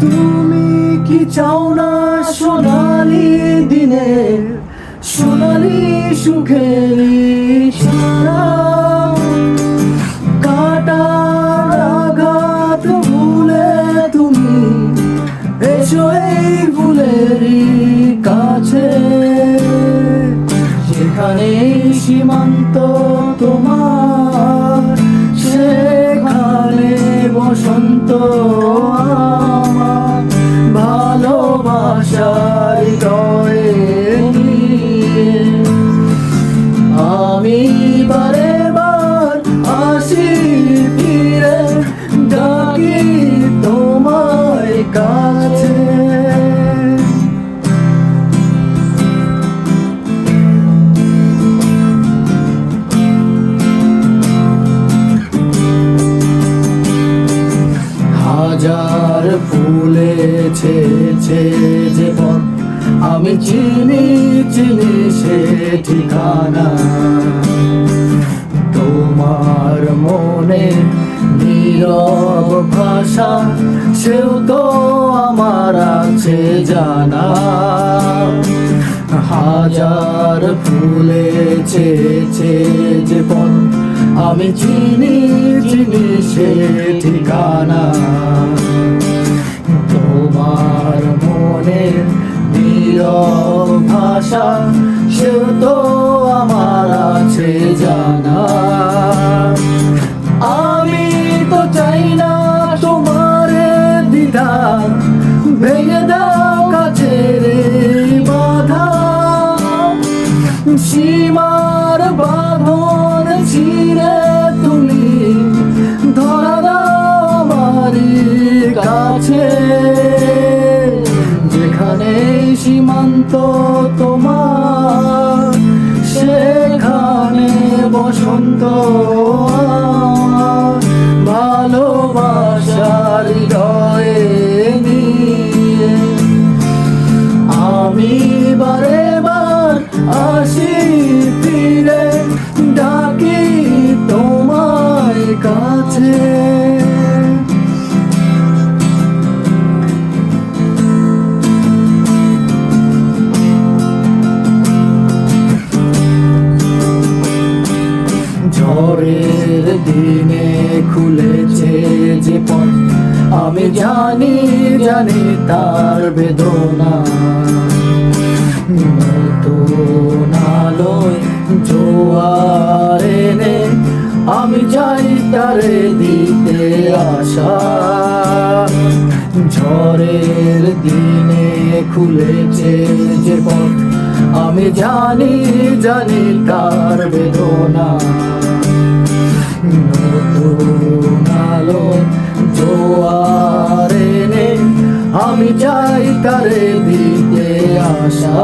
তুমি কি চাও না সোনালি দিনের সোনালি সুখের ইশারা? কাটার আঘাত ভুলে তুমি এসো এই ফুলেরই কাছে, যেখানে সীমান্ত তোমার সেখানে বসন্ত আমার। ভালোবাসার হৃদয়ে নিয়ে আমি বারে বার আসি ফিরে, ডাকি তোমায় কাছে। হাজার ফুলেছে যে পথ আমি চিনি চিনি সে ঠিকানা, তোমার মনে নীরব ভাষা সেও তো আমার আছে জানা। হাজার ফুলেছে যে পথ আমি চিনি চিনি সে ঠিকানা, তোমার মনের নীরব ভাষা সেও তো আমার আছে জানা। আমি তো চাই না তোমার দ্বিধা ভেঙে দাও কাছের বাধা, সীমার বাঁধন ছিঁড়ে তুমি ধরা দাও আমারই কাছে, যেখানে সীমান্ত তোমার সেখানে বসন্ত আমার। ভালোবাসার হৃদয়ে নিয়ে আমি বারে বার আসি ফিরে, ডাকি তোমায় কাছে। ঝড়ের দিনে খুলেছে যে পথ আমি জানি জানি তার বেদনা, নতুন আলোয় জোয়ার এনে আমি যাই তারে দিতে আশা। ঝড়ের দিনে খুলেছে যে পথ আমি জানি জানি তার বেদনা, নতুন আলো জোয়ার এনে আমি চাই তারে দিতে আশা।